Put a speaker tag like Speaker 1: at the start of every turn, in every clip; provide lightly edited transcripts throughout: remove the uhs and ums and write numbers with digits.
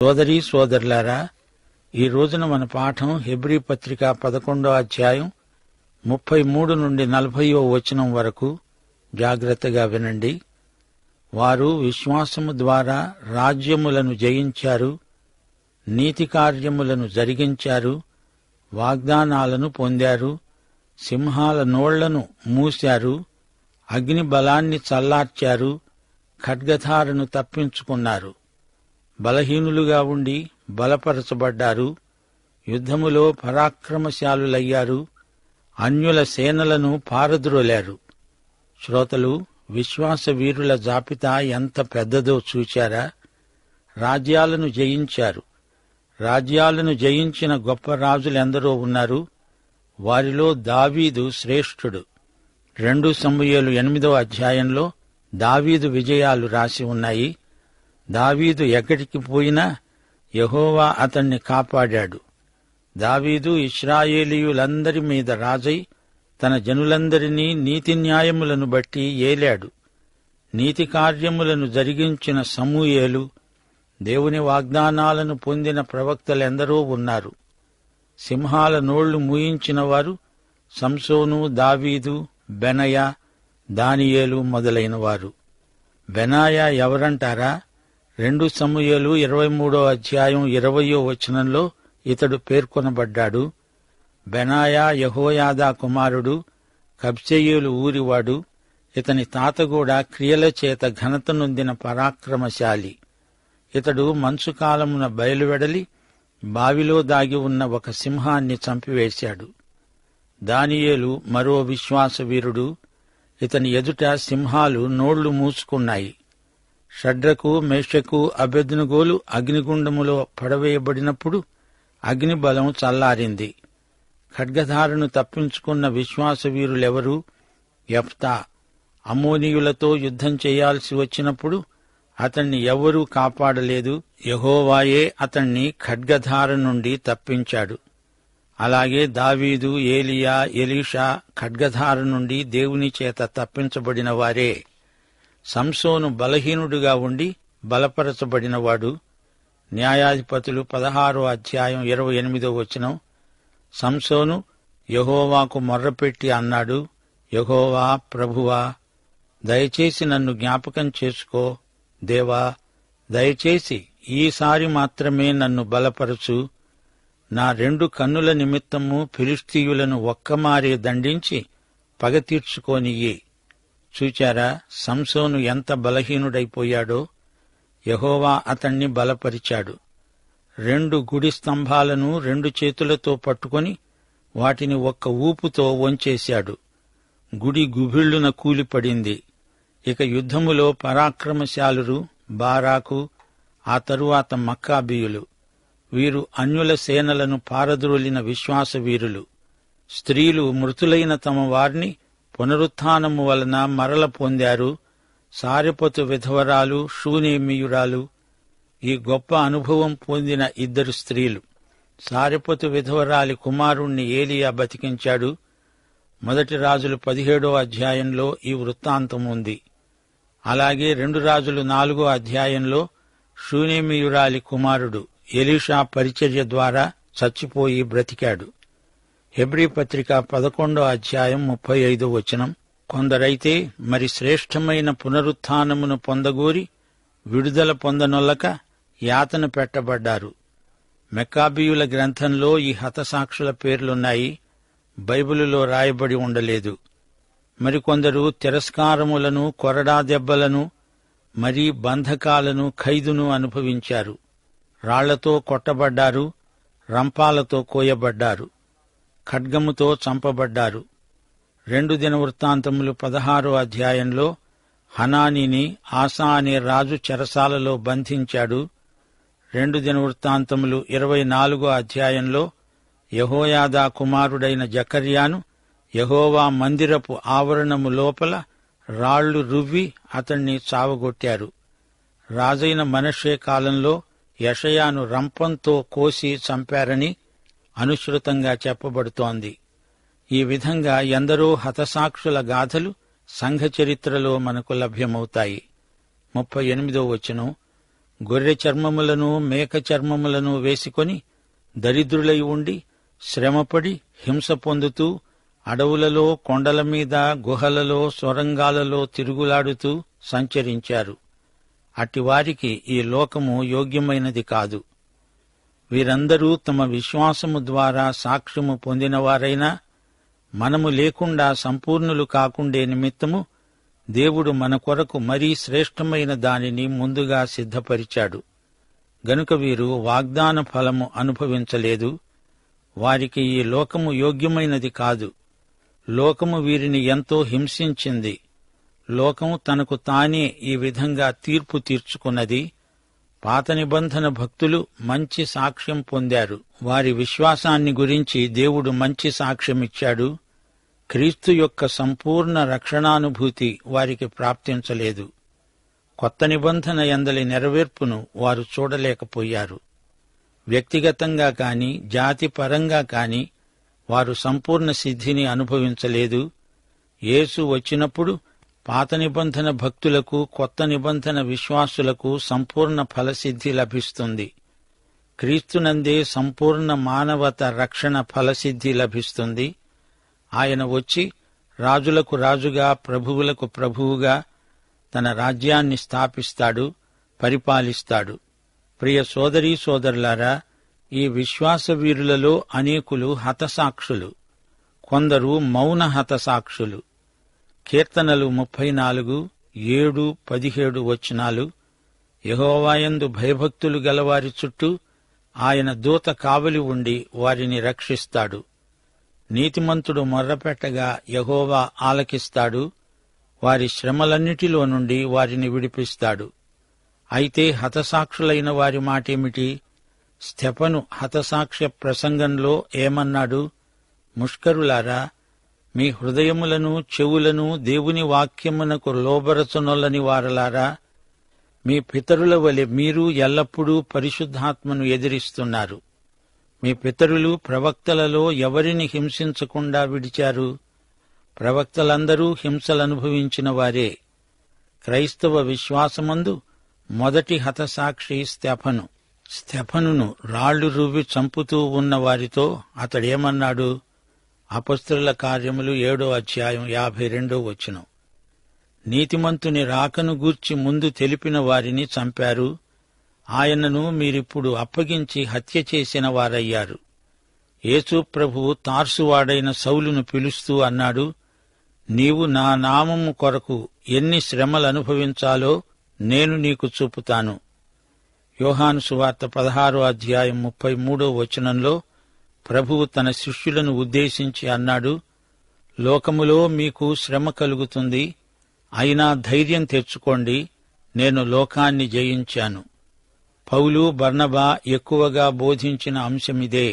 Speaker 1: సోదరీ సోదరులారా, ఈ రోజున మన పాఠం హెబ్రీ పత్రిక 11వ అధ్యాయం 33 నుండి 40వ వచనం వరకు. జాగ్రత్తగా వినండి. వారు విశ్వాసము ద్వారా రాజ్యములను జయించారు, నీతి కార్యములను జరిగించారు, వాగ్దానాలను పొందారు, సింహాల నోళ్లను మూశారు, అగ్ని బలాన్ని చల్లార్చారు, ఖడ్గధారను తప్పించుకున్నారు. బలహీనులుగా ఉండి బలపరచబడ్డారు, యుద్ధములో పరాక్రమశాలులయ్యారు, అన్యుల సేనలను పారద్రోలారు. శ్రోతలు, విశ్వాస వీరుల జాబితా ఎంత పెద్దదో చూచారా? రాజ్యాలను జయించారు. రాజ్యాలను జయించిన గొప్ప రాజులెందరో ఉన్నారు. వారిలో దావీదు శ్రేష్ఠుడు. 2 సమూయేలు 8వ అధ్యాయంలో దావీదు విజయాలు రాసి ఉన్నాయి. దావీదు ఎక్కడికి పోయినా యెహోవా అతణ్ణి కాపాడాడు. దావీదు ఇశ్రాయేలీయులందరి మీద రాజై తన జనులందరినీ నీతి న్యాయములను బట్టి ఏలాడు. నీతి కార్యములను జరిగించిన సమూయేలు, దేవుని వాగ్దానాలను పొందిన ప్రవక్తలెందరో ఉన్నారు. సింహాల నోళ్లు మూయించిన వారు సంసోను, దావీదు, బెనయా, దానియేలు మొదలైన వారు. బెనాయా ఎవరంటారా? 2 సమూయేలు 23వ అధ్యాయం 20వ వచనంలో ఇతడు పేర్కొనబడ్డాడు. బెనాయా యెహోయాదా కుమారుడు, కబ్సెయేలు ఊరివాడు. ఇతని తాత కూడా క్రియల చేత ఘనత నొందిన పరాక్రమశాలి. ఇతడు మంచు కాలమున బయలువెడలి బావిలో దాగి ఉన్న ఒక సింహాన్ని చంపివేశాడు. దానియేలు మరో విశ్వాస వీరుడు. ఇతని ఎదుట సింహాలు నోళ్లు మూసుకున్నాయి. షడ్రకు, మేషకు, అబేద్నెగోలు అగ్నిగుండములో పడవేయబడినప్పుడు అగ్ని బలం చల్లారింది. ఖడ్గధారను తప్పించుకున్న విశ్వాస వీరులెవరు? యెఫ్తా అమ్మోనీయులతో యుద్ధం చేయాల్సి వచ్చినప్పుడు అతణ్ణి ఎవ్వరూ కాపాడలేదు. యెహోవాయే అతణ్ణి ఖడ్గధార నుండి తప్పించాడు. అలాగే దావీదు, ఏలియా, ఎలీషా ఖడ్గధార నుండి దేవుని చేత తప్పించబడిన వారే. సంసోను బలహీనుడుగా ఉండి బలపరచబడినవాడు. న్యాయాధిపతులు 16వ అధ్యాయం 28వ వచనం. సంసోను యెహోవాకు మొర్రపెట్టి అన్నాడు, యెహోవా, ప్రభువా, దయచేసి నన్ను జ్ఞాపకం చేసుకో. దేవా, దయచేసి ఈసారి మాత్రమే నన్ను బలపరచు. నా 2 కన్నుల నిమిత్తము ఫిలిష్తీయులను ఒక్కమారే దండించి పగ తీర్చుకోనియ్యి. చూచారా సంసోను ఎంత బలహీనుడైపోయాడో? యెహోవా అతణ్ణి బలపరిచాడు. 2 గుడి స్తంభాలను 2 చేతులతో పట్టుకొని వాటిని ఒక్క ఊపుతో వంచేశాడు. గుడి గుభిళ్లున కూలిపడింది. ఇక యుద్ధములో పరాక్రమశాలురు బారాకు, ఆ తరువాత మక్కాబీయులు. వీరు అన్యుల సేనలను పారద్రోలిన విశ్వాస వీరులు. స్త్రీలు మృతులైన తమ వారిని పునరుత్థానము వలన మరల పొందారు. సారెపతు విధవరాలు, షూనేమీయురాలు. ఈ గొప్ప అనుభవం పొందిన 2 స్త్రీలు. సారెపతు విధవరాలి కుమారుణ్ణి ఏలియా బతికించాడు. 1 రాజులు 17వ అధ్యాయంలో ఈ వృత్తాంతం ఉంది. అలాగే 2 రాజులు 4వ అధ్యాయంలో షూనేమీయురాలి కుమారుడు ఎలీషా పరిచర్య ద్వారా చచ్చిపోయి బ్రతికాడు. హెబ్రీ పత్రిక 11వ అధ్యాయం 35వ వచనం. కొందరైతే మరి శ్రేష్టమైన పునరుత్థానమును పొందగోరి విడుదల పొందనొల్లక యాతన పెట్టబడ్డారు. మెక్కాబీయుల గ్రంథంలో ఈ హతసాక్షుల పేర్లున్నాయి, బైబిలులో రాయబడి ఉండలేదు. మరికొందరు తిరస్కారములను, కొరడా దెబ్బలను, మరీ బంధకాలను, ఖైదును అనుభవించారు. రాళ్లతో కొట్టబడ్డారు, రంపాలతో కోయబడ్డారు, ఖడ్గముతో చంపబడ్డారు. 2 దినవృత్తాంతములు 16వ అధ్యాయంలో హనానీని ఆసా అనే రాజు చెరసాలలో బంధించాడు. 2 దినవృత్తాంతములు 24వ అధ్యాయంలో యెహోయాదా కుమారుడైన జకర్యాను యెహోవా మందిరపు ఆవరణము లోపల రాళ్లు రువ్వి అతణ్ణి చావగొట్టారు. రాజైన మనష్షే కాలంలో యెషయాను రంపంతో కోసి చంపారని అనుశ్రుతంగా చెప్పబడుతోంది. ఈ విధంగా ఎందరో హతసాక్షుల గాథలు సంఘ చరిత్రలో మనకు లభ్యమవుతాయి. 38వ వచనం. గొర్రె చర్మములను మేక చర్మములను వేసుకొని దరిద్రులై ఉండి శ్రమపడి హింస పొందుతూ అడవులలో, కొండల మీద, గుహలలో, సొరంగాలలో తిరుగులాడుతూ సంచరించారు. అట్టివారికి ఈ లోకము యోగ్యమైనది కాదు. వీరందరూ తమ విశ్వాసము ద్వారా సాక్ష్యము పొందినవారైనా మనము లేకుండా సంపూర్ణులు కాకుండే నిమిత్తము దేవుడు మన కొరకు మరీ శ్రేష్టమైన దానిని ముందుగా సిద్ధపరిచాడు. గనుక వీరు వాగ్దాన ఫలము అనుభవించలేదు. వారికి ఈ లోకము యోగ్యమైనది కాదు. లోకము వీరిని ఎంతో హింసించింది. లోకము తనకు తానే ఈ విధంగా తీర్పు తీర్చుకున్నది. పాత నిబంధన భక్తులు మంచి సాక్ష్యం పొందారు. వారి విశ్వాసాన్ని గురించి దేవుడు మంచి సాక్ష్యమిచ్చాడు. క్రీస్తు యొక్క సంపూర్ణ రక్షణానుభూతి వారికి ప్రాప్తించలేదు. కొత్త నిబంధన యందలి నెరవేర్పును వారు చూడలేకపోయారు. వ్యక్తిగతంగా కాని, జాతిపరంగా కాని వారు సంపూర్ణ సిద్ధిని అనుభవించలేదు. యేసు వచ్చినప్పుడు పాత నిబంధన భక్తులకు, కొత్త నిబంధన విశ్వాసులకు సంపూర్ణ ఫలసిద్ధి లభిస్తుంది. క్రీస్తునందే సంపూర్ణ మానవత రక్షణ ఫలసిద్ధి లభిస్తుంది. ఆయన వచ్చి రాజులకు రాజుగా, ప్రభువులకు ప్రభువుగా తన రాజ్యాన్ని స్థాపిస్తాడు, పరిపాలిస్తాడు. ప్రియ సోదరీ సోదరులారా, ఈ విశ్వాస వీరులలో అనేకులు హతసాక్షులు, కొందరు మౌన హతసాక్షులు. కీర్తనలు 34, 7, 17 వచనాలు. యెహోవాయందు భయభక్తులు గలవారి చుట్టూ ఆయన దూత కావలి ఉండి వారిని రక్షిస్తాడు. నీతిమంతుడు మొర్రపెట్టగా యెహోవా ఆలకిస్తాడు. వారి శ్రమలన్నిటిలో నుండి వారిని విడిపిస్తాడు. అయితే హతసాక్షులైన వారి మాటేమిటి? స్తెఫను హతసాక్ష్య ప్రసంగంలో ఏమన్నాడు? ముష్కరులారా, మీ హృదయములను, చెవులను దేవుని వాక్యమునకు లోబరచునొల్లని వారలారా, మీ పితరుల వలె మీరు ఎల్లప్పుడూ పరిశుద్ధాత్మను ఎదిరిస్తున్నారు. మీ పితరులు ప్రవక్తలలో ఎవరిని హింసించకుండా విడిచారు? ప్రవక్తలందరూ హింసలనుభవించిన వారే. క్రైస్తవ విశ్వాసమందు మొదటి హతసాక్షి స్తెఫను. స్తెఫనును రాళ్లు రువ్వి చంపుతూ ఉన్న వారితో అతడేమన్నాడు? అపొస్తలుల కార్యములు 7వ అధ్యాయం 52వ వచనం. నీతిమంతుని రాకను గూర్చి ముందు తెలిపిన వారిని చంపారు. ఆయనను మీరిప్పుడు అప్పగించి హత్య చేసిన వారయ్యారు. యేసు ప్రభువు తార్సువాడైన సౌలును పిలుస్తూ అన్నాడు, నీవు నా నామము కొరకు ఎన్ని శ్రమలనుభవించాలో నేను నీకు చూపుతాను. యోహాను సువార్త 16వ అధ్యాయం 33వ వచనంలో ప్రభువు తన శిష్యులను ఉద్దేశించి అన్నాడు, లోకములో మీకు శ్రమ కలుగుతుంది, అయినా ధైర్యం తెచ్చుకోండి, నేను లోకాన్ని జయించాను. పౌలు, బర్నబా ఎక్కువగా బోధించిన అంశమిదే.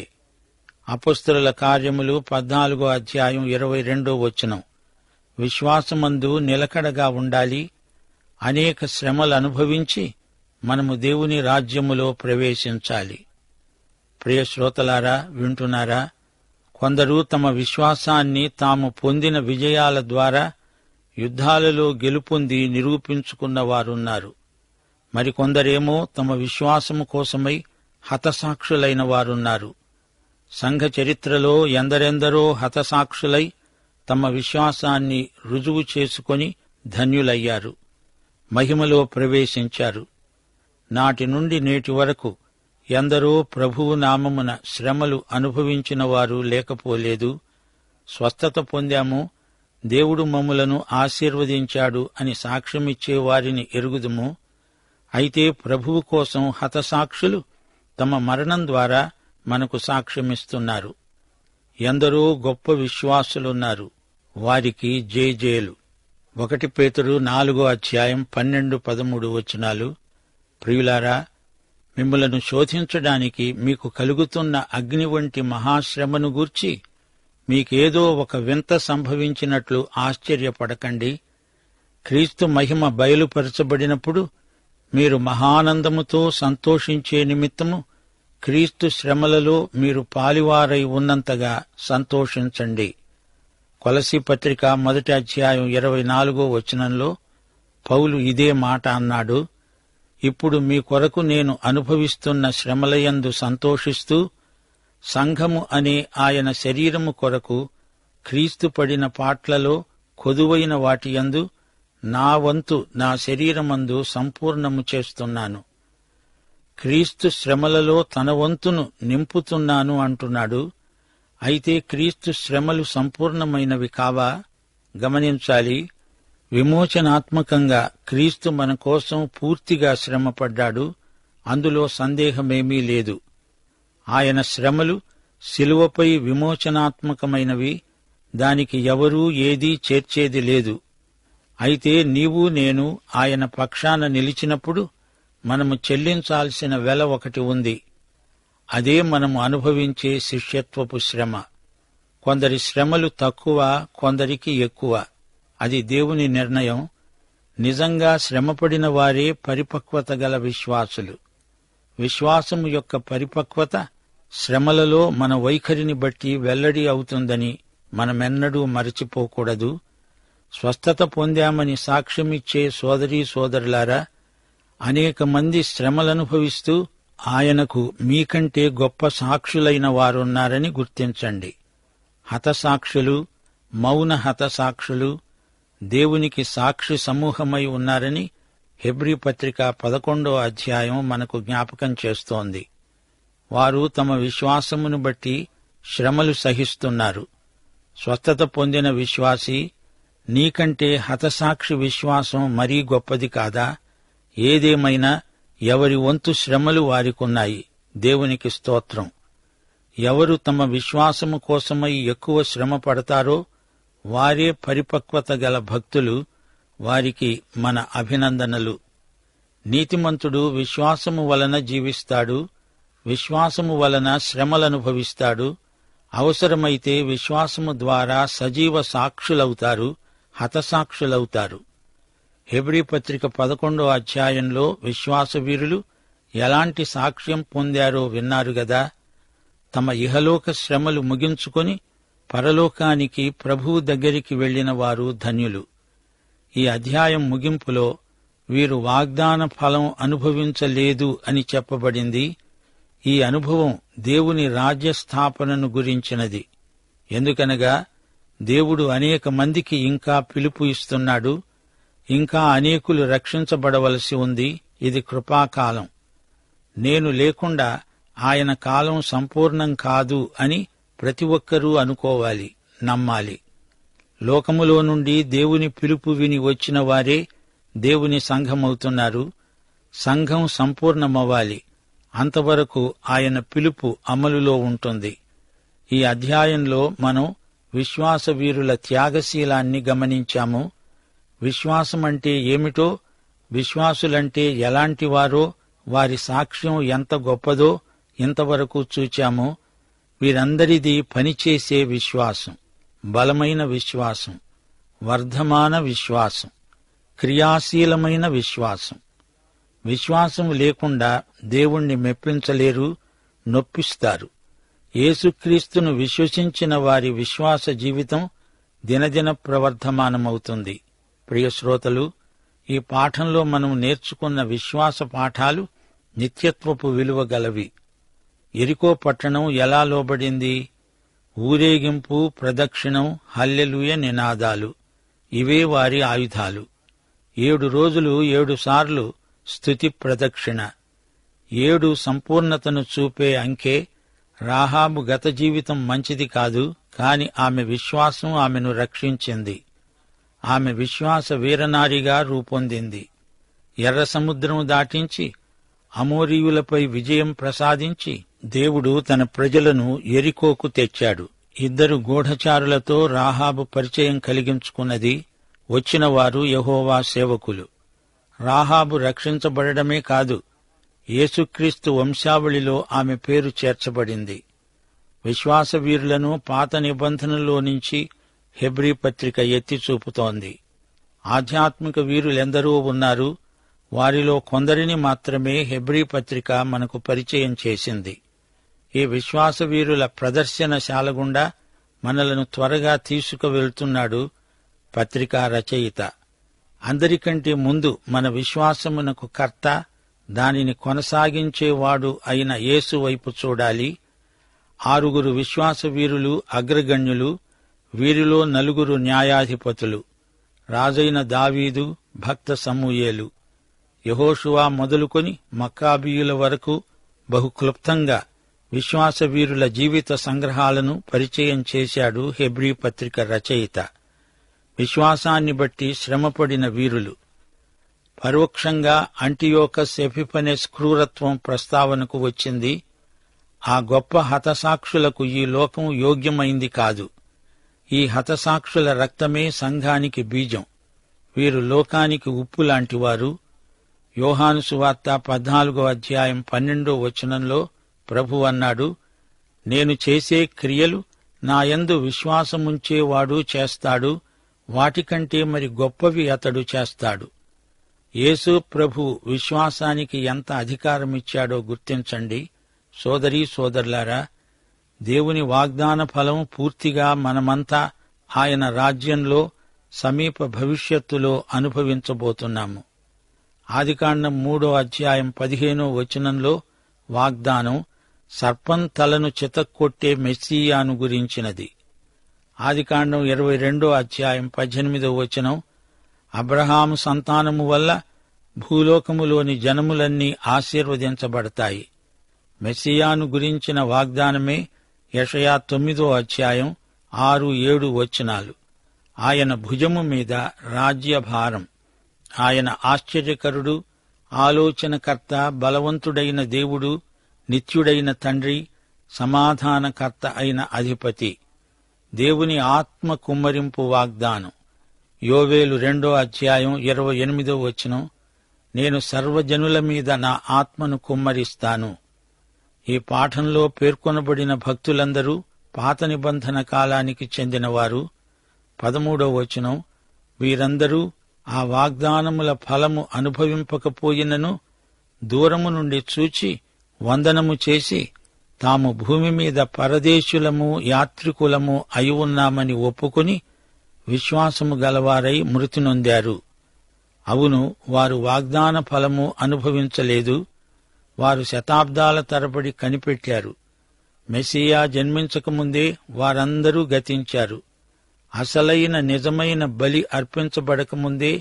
Speaker 1: అపొస్తలుల కార్యములు 14వ అధ్యాయం 22వ వచనం. విశ్వాసమందు నిలకడగా ఉండాలి. అనేక శ్రమలు అనుభవించి మనము దేవుని రాజ్యములో ప్రవేశించాలి. ప్రియ శ్రోతలారా, వింటున్నారా? కొందరు తమ విశ్వాసాన్ని తాము పొందిన విజయాల ద్వారా యుద్ధాలలో గెలుపొంది నిరూపించుకున్న వారున్నారు. మరికొందరేమో తమ విశ్వాసము కోసమై హతసాక్షులైన వారున్నారు. సంఘ చరిత్రలో ఎందరెందరో హతసాక్షులై తమ విశ్వాసాన్ని రుజువు చేసుకొని ధన్యులయ్యారు, మహిమలో ప్రవేశించారు. నాటి నుండి నేటి వరకు ఎందరో ప్రభువు నామమున శ్రమలు అనుభవించిన వారు లేకపోలేదు. స్వస్థత పొందాము, దేవుడు మమ్ములను ఆశీర్వదించాడు అని సాక్ష్యమిచ్చే వారిని ఎరుగుదుము. అయితే ప్రభువు కోసం హతసాక్షులు తమ మరణం ద్వారా మనకు సాక్ష్యమిస్తున్నారు. ఎందరో గొప్ప విశ్వాసులున్నారు, వారికి జేజేలు. 1 పేతురు 4వ అధ్యాయం 12-13 వచనాలు. ప్రియులారా, మిమ్ములను శోధించడానికి మీకు కలుగుతున్న అగ్ని వంటి మహాశ్రమను గూర్చి మీకేదో ఒక వింత సంభవించినట్లు ఆశ్చర్యపడకండి. క్రీస్తు మహిమ బయలుపరచబడినప్పుడు మీరు మహానందముతో సంతోషించే నిమిత్తము క్రీస్తు శ్రమలలో మీరు పాలివారై ఉన్నంతగా సంతోషించండి. కొలసీ పత్రిక 1వ అధ్యాయం 24వ వచనంలో పౌలు ఇదే మాట అన్నాడు. ఇప్పుడు మీ కొరకు నేను అనుభవిస్తున్న శ్రమలయందు సంతోషిస్తూ, సంఘము అనే ఆయన శరీరము కొరకు క్రీస్తు పడిన పాట్లలో కొదువైన వాటియందు నా వంతు నా శరీరమందు సంపూర్ణము చేస్తున్నాను. క్రీస్తు శ్రమలలో తన వంతును నింపుతున్నాను అంటున్నాడు. అయితే క్రీస్తు శ్రమలు సంపూర్ణమైనవి కావా? గమనించాలి. విమోచనాత్మకంగా క్రీస్తు మన కోసం పూర్తిగా శ్రమపడ్డాడు. అందులో సందేహమేమీ లేదు. ఆయన శ్రమలు శిలువపై విమోచనాత్మకమైనవి. దానికి ఎవరూ ఏదీ చేర్చేది లేదు. అయితే నీవు నేను ఆయన పక్షాన నిలిచినప్పుడు మనము చెల్లించాల్సిన వెల ఒకటి ఉంది. అదే మనము అనుభవించే శిష్యత్వపు శ్రమ. కొందరి శ్రమలు తక్కువ, కొందరికి ఎక్కువ. అది దేవుని నిర్ణయం. నిజంగా శ్రమపడిన వారే పరిపక్వత గల విశ్వాసులు. విశ్వాసము యొక్క పరిపక్వత శ్రమలలో మన వైఖరిని బట్టి వెల్లడి అవుతుందని మనమెన్నడూ మరచిపోకూడదు. స్వస్థత పొందామని సాక్ష్యమిచ్చే సోదరీ సోదరులారా, అనేక మంది శ్రమలనుభవిస్తూ ఆయనకు మీకంటే గొప్ప సాక్షులైన వారున్నారని గుర్తించండి. హతసాక్షులు, మౌన హతసాక్షులు దేవునికి సాక్షి సమూహమై ఉన్నారని హెబ్రీ పత్రిక 11వ అధ్యాయం మనకు జ్ఞాపకం చేస్తోంది. వారు తమ విశ్వాసమును బట్టి శ్రమలు సహిస్తున్నారు. స్వస్థత పొందిన విశ్వాసి, నీకంటే హతసాక్షి విశ్వాసం మరీ గొప్పది కాదా? ఏదేమైనా ఎవరి వంతు శ్రమలు వారికున్నాయి. దేవునికి స్తోత్రం. ఎవరు తమ విశ్వాసము కోసమై ఎక్కువ శ్రమ పడతారో వారే పరిపక్వత గల భక్తులు. వారికి మన అభినందనలు. నీతిమంతుడు విశ్వాసము వలన జీవిస్తాడు. విశ్వాసము వలన శ్రమలనుభవిస్తాడు. అవసరమైతే విశ్వాసము ద్వారా సజీవ సాక్షులవుతారు, హతసాక్షులవుతారు. హెబ్రీ పత్రిక 11వ అధ్యాయంలో విశ్వాసవీరులు ఎలాంటి సాక్ష్యం పొందారో విన్నారు గదా. తమ ఇహలోక శ్రమలు ముగించుకొని పరలోకానికి ప్రభువు దగ్గరికి వెళ్లిన వారు ధన్యులు. ఈ అధ్యాయం ముగింపులో వీరు వాగ్దాన ఫలం అనుభవించలేదు అని చెప్పబడింది. ఈ అనుభవం దేవుని రాజ్యస్థాపనను గురించినది. ఎందుకనగా దేవుడు అనేక మందికి ఇంకా పిలుపు ఇస్తున్నాడు. ఇంకా అనేకులు రక్షించబడవలసి ఉంది. ఇది కృపాకాలం. నేను లేకుండా ఆయన కాలం సంపూర్ణం కాదు అని ప్రతి ఒక్కరూ అనుకోవాలి, నమ్మాలి. లోకములో నుండి దేవుని పిలుపు విని వచ్చిన వారే దేవుని సంఘమవుతున్నారు. సంఘం సంపూర్ణమవ్వాలి. అంతవరకు ఆయన పిలుపు అమలులో ఉంటుంది. ఈ అధ్యాయంలో మనం విశ్వాసవీరుల త్యాగశీలాన్ని గమనించాము. విశ్వాసమంటే ఏమిటో, విశ్వాసులంటే ఎలాంటివారో, వారి సాక్ష్యం ఎంత గొప్పదో ఇంతవరకు చూచాము. వీరందరిది పనిచేసే విశ్వాసం, బలమైన విశ్వాసం, వర్ధమాన విశ్వాసం, క్రియాశీలమైన విశ్వాసం. విశ్వాసం లేకుండా దేవుణ్ణి మెప్పించలేరు, నొప్పిస్తారు. యేసుక్రీస్తును విశ్వసించిన వారి విశ్వాస జీవితం దినదిన ప్రవర్ధమానమవుతుంది. ప్రియశ్రోతలు, ఈ పాఠంలో మనం నేర్చుకున్న విశ్వాస పాఠాలు నిత్యత్వపు విలువ గలవి. యెరికో పట్టణం ఎలా లోబడింది? ఊరేగింపు, ప్రదక్షిణం, హల్లెలూయ నినాదాలు, ఇవే వారి ఆయుధాలు. 7 రోజులు 7 సార్లు స్తుతి ప్రదక్షిణ. 7 సంపూర్ణతను చూపే అంకె. రాహాబు గత జీవితం మంచిది కాదు, కాని ఆమె విశ్వాసం ఆమెను రక్షించింది. ఆమె విశ్వాస వీరనారిగా రూపొందింది. ఎర్ర సముద్రం దాటించి అమోరీయులపై విజయం ప్రసాదించి దేవుడు తన ప్రజలను యెరికోకు తెచ్చాడు. 2 గూఢచారులతో రాహాబు పరిచయం కలిగించుకున్నది. వచ్చిన వారు యెహోవా సేవకులు. రాహాబు రక్షించబడమే కాదు, యేసుక్రీస్తు వంశావళిలో ఆమె పేరు చేర్చబడింది. విశ్వాసవీరులను పాత నిబంధనలో నుంచి హెబ్రీ పత్రిక ఎత్తి చూపుతోంది. ఆధ్యాత్మిక వీరులెందరో ఉన్నారు. వారిలో కొందరిని మాత్రమే హెబ్రీ పత్రిక మనకు పరిచయం చేసింది. ఈ విశ్వాసవీరుల ప్రదర్శనశాల గుండా మనలను త్వరగా తీసుకువెళ్తున్నాడు పత్రికా రచయిత. అందరికంటే ముందు మన విశ్వాసమునకు కర్త, దానిని కొనసాగించేవాడు అయిన యేసు వైపు చూడాలి. 6 విశ్వాస వీరులు అగ్రగణ్యులు, వీరిలో 4 న్యాయాధిపతులు, రాజైన దావీదు, భక్త సమూయేలు, యెహోషువ మొదలుకొని మక్కాబీయుల వరకు బహు క్లుప్తంగా విశ్వాస వీరుల జీవిత సంగ్రహాలను పరిచయం చేశాడు హెబ్రీ పత్రిక రచయిత. విశ్వాసాన్ని బట్టి శ్రమపడిన వీరులు. పరోక్షంగా అంటియోకస్ ఎపిఫనెస్ క్రూరత్వం ప్రస్తావనకు వచ్చింది. ఆ గొప్ప హతసాక్షులకు ఈ లోకం యోగ్యమైంది కాదు. ఈ హతసాక్షుల రక్తమే సంఘానికి బీజం. వీరు లోకానికి ఉప్పు లాంటివారు. యోహాను సువార్త 14వ అధ్యాయం 12వ వచనంలో ప్రభువు అన్నాడు, నేను చేసే క్రియలు నాయందు విశ్వాసముంచేవాడు చేస్తాడు, వాటికంటే మరి గొప్పవి అతడు చేస్తాడు. యేసు ప్రభు విశ్వాసానికి ఎంత అధికారమిచ్చాడో గుర్తించండి. సోదరీ సోదరులారా, దేవుని వాగ్దాన ఫలం పూర్తిగా మనమంతా ఆయన రాజ్యంలో సమీప భవిష్యత్తులో అనుభవించబోతున్నాము. ఆదికాండం 3వ అధ్యాయం 15వ వచనంలో వాగ్దానం సర్పం తలను చితక్కొట్టే మెస్సీయాను గురించినది. ఆదికాండం 22వ అధ్యాయం 18వ వచనం అబ్రహాము సంతానము వల్ల భూలోకములోని జనములన్నీ ఆశీర్వదించబడతాయి. మెస్సియాను గురించిన వాగ్దానమే యెషయా 9వ అధ్యాయం 6-7 వచనాలు. ఆయన భుజము మీద రాజ్యభారం. ఆయన ఆశ్చర్యకరుడు, ఆలోచనకర్త, బలవంతుడైన దేవుడు, నిత్యుడైన తండ్రి, సమాధానకర్త అయిన అధిపతి. దేవుని ఆత్మ కుమ్మరింపు వాగ్దానం. యోవేలు 2వ అధ్యాయం 28వ వచనం, నేను సర్వజనుల మీద నా ఆత్మను కుమ్మరిస్తాను. ఈ పాఠంలో పేర్కొనబడిన భక్తులందరూ పాత నిబంధన కాలానికి చెందినవారు. 13వ వచనం, వీరందరూ ఆ వాగ్దానముల ఫలము అనుభవింపకపోయినను దూరము నుండి చూచి వందనము చేసి తాము భూమి మీద పరదేశులము యాత్రికులము అయి ఉన్నామని ఒప్పుకొని విశ్వాసము గలవారై మృతి నొందారు. అవును, వారు వాగ్దాన ఫలము అనుభవించలేదు. వారు శతాబ్దాల తరబడి కనిపెట్టారు. మెస్సియా జన్మించకముందే వారందరూ గతించారు. అసలైన నిజమైన బలి అర్పించబడకముందే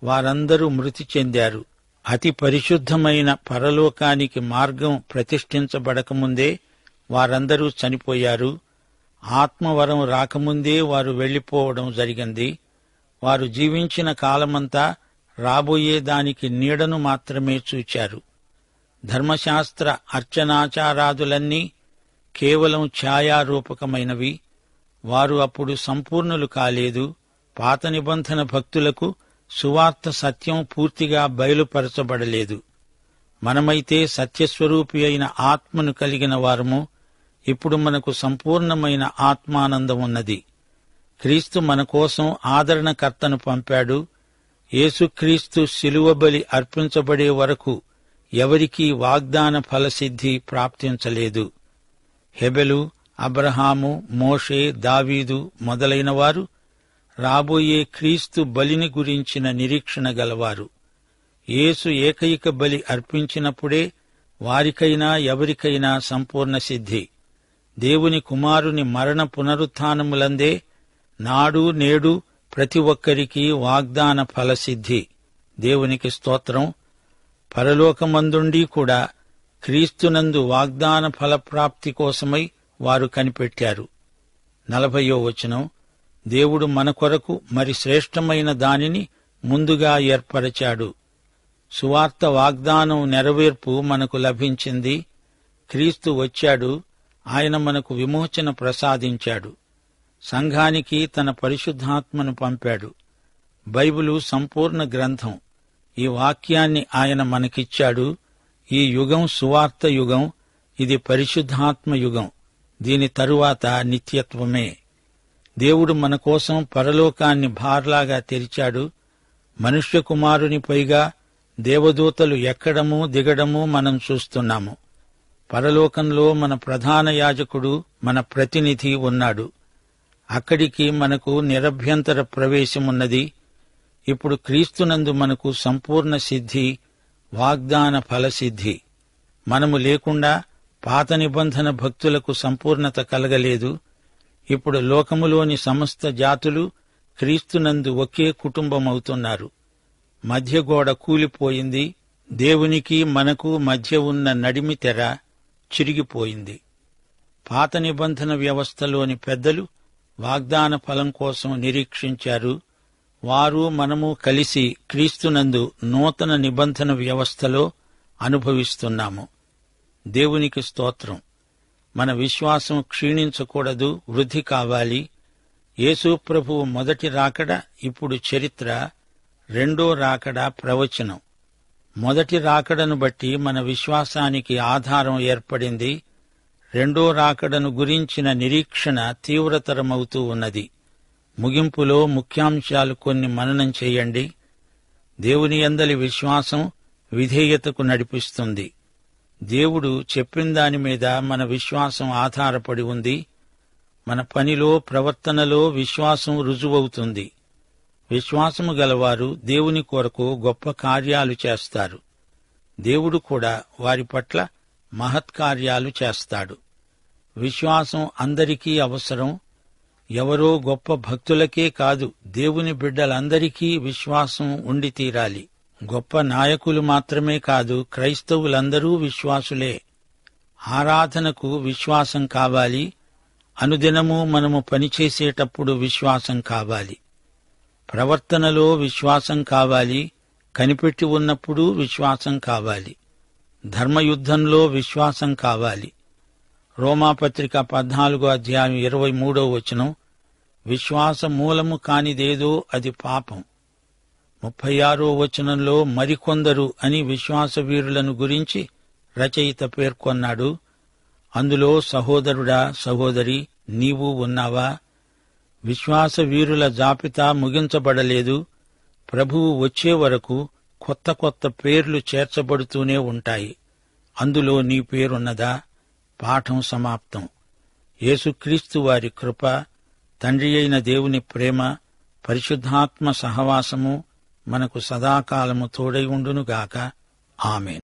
Speaker 1: వారందరూ మృతి చెందారు. అతి పరిశుద్ధమైన పరలోకానికి మార్గం ప్రతిష్ఠించబడకముందే వారందరూ చనిపోయారు. ఆత్మవరం రాకముందే వారు వెళ్లిపోవడం జరిగింది. వారు జీవించిన కాలమంతా రాబోయేదానికి నీడను మాత్రమే చూచారు. ధర్మశాస్త్ర అర్చనాచారాదులన్నీ కేవలం ఛాయారూపకమైనవి. వారు అప్పుడు సంపూర్ణులు కాలేదు. పాత నిబంధన భక్తులకు సువార్త సత్యం పూర్తిగా బయలుపరచబడలేదు. మనమైతే సత్యస్వరూపి అయిన ఆత్మను కలిగిన వారము. ఇప్పుడు మనకు సంపూర్ణమైన ఆత్మానందం ఉన్నది. క్రీస్తు మన కోసం ఆదరణకర్తను పంపాడు. యేసుక్రీస్తు శిలువ బలి అర్పించబడే వరకు ఎవరికీ వాగ్దాన ఫలసిద్ధి ప్రాప్తించలేదు. హెబెలు, అబ్రహాము, మోషే, దావీదు మొదలైనవారు రాబోయే క్రీస్తు బలిని గురించిన నిరీక్షణ గలవారు. యేసు ఏకైక బలి అర్పించినప్పుడే వారికైనా ఎవరికైనా సంపూర్ణ సిద్ధి. దేవుని కుమారుని మరణ పునరుత్థానములందే నాడు నేడు ప్రతి ఒక్కరికి వాగ్దాన ఫలసిద్ధి. దేవునికి స్తోత్రం. పరలోకమందుండి కూడా క్రీస్తునందు వాగ్దాన ఫలప్రాప్తి కోసమై వారు కనిపెట్టారు. 40వ వచనం, దేవుడు మన కొరకు మరి శ్రేష్టమైన దానిని ముందుగా ఏర్పరచాడు. సువార్త వాగ్దానం నెరవేర్పు మనకు లభించింది. క్రీస్తు వచ్చాడు. ఆయన మనకు విమోచన ప్రసాదించాడు. సంఘానికి తన పరిశుద్ధాత్మను పంపాడు. బైబిలు సంపూర్ణ గ్రంథం. ఈ వాక్యాన్ని ఆయన మనకిచ్చాడు. ఈ యుగం సువార్త యుగం. ఇది పరిశుద్ధాత్మ యుగం. దీని తరువాత నిత్యత్వమే. దేవుడు మన కోసం పరలోకాన్ని బార్లాగా తెరిచాడు. మనుష్య కుమారుని పైగా దేవదూతలు ఎక్కడము దిగడము మనం చూస్తున్నాము. పరలోకంలో మన ప్రధాన యాజకుడు, మన ప్రతినిధి ఉన్నాడు. అక్కడికి మనకు నిరభ్యంతర ప్రవేశమున్నది. ఇప్పుడు క్రీస్తునందు మనకు సంపూర్ణ సిద్ధి, వాగ్దాన ఫలసిద్ధి. మనము లేకుండా పాత నిబంధన భక్తులకు సంపూర్ణత కలగలేదు. ఇప్పుడు లోకములోని సమస్త జాతులు క్రీస్తునందు ఒకే కుటుంబమవుతున్నారు. మధ్యగోడ కూలిపోయింది. దేవునికి మనకు మధ్య ఉన్న నడిమి తెర చిరిగిపోయింది. పాత నిబంధన వ్యవస్థలోని పెద్దలు వాగ్దాన ఫలం కోసం నిరీక్షించారు. వారు మనము కలిసి క్రీస్తునందు నూతన నిబంధన వ్యవస్థలో అనుభవిస్తున్నాము. దేవునికి స్తోత్రం. మన విశ్వాసం క్షీణించకూడదు, వృద్ధి కావాలి. యేసు ప్రభువు మొదటి రాకడ ఇప్పుడు చరిత్ర, రెండో రాకడ ప్రవచనం. మొదటి రాకడను బట్టి మన విశ్వాసానికి ఆధారం ఏర్పడింది. రెండో రాకడను గురించిన నిరీక్షణ తీవ్రతరమవుతూ ఉన్నది. ముగింపులో ముఖ్యాంశాలు కొన్ని మననం చేయండి. దేవుని యందలి విశ్వాసం విధేయతకు నడిపిస్తుంది. దేవుడు చెప్పిన దాని మీద మన విశ్వాసం ఆధారపడి ఉంది. మన పనిలో, ప్రవర్తనలో విశ్వాసం రుజువవుతుంది. విశ్వాసము గలవారు దేవుని కొరకు గొప్ప కార్యాలు చేస్తారు. దేవుడు కూడా వారి పట్ల మహత్కార్యాలు చేస్తాడు. విశ్వాసం అందరికీ అవసరం. ఎవరో గొప్ప భక్తులకే కాదు, దేవుని బిడ్డలందరికీ విశ్వాసం ఉండి తీరాలి. గొప్ప నాయకులు మాత్రమే కాదు, క్రైస్తవులందరూ విశ్వాసులే. ఆరాధనకు విశ్వాసం కావాలి. అనుదినము మనము పనిచేసేటప్పుడు విశ్వాసం కావాలి. ప్రవర్తనలో విశ్వాసం కావాలి. కనిపెట్టి ఉన్నప్పుడు విశ్వాసం కావాలి. ధర్మయుద్ధంలో విశ్వాసం కావాలి. రోమాపత్రిక 14వ అధ్యాయం 23వ వచనం, విశ్వాస మూలము కానిదేదో అది పాపం. 36వ వచనంలో మరికొందరు అని విశ్వాస వీరులను గురించి రచయిత పేర్కొన్నాడు. అందులో సహోదరుడా, సహోదరి, నీవు ఉన్నావా? విశ్వాస వీరుల జాబితా ముగించబడలేదు. ప్రభువు వచ్చే వరకు కొత్త కొత్త పేర్లు చేర్చబడుతూనే ఉంటాయి. అందులో నీ పేరున్నదా? పాఠం సమాప్తం. యేసుక్రీస్తు వారి కృప, తండ్రి అయిన దేవుని ప్రేమ, పరిశుద్ధాత్మ సహవాసము మనకు సదాకాలము తోడై ఉండునుగాక. ఆమేన్.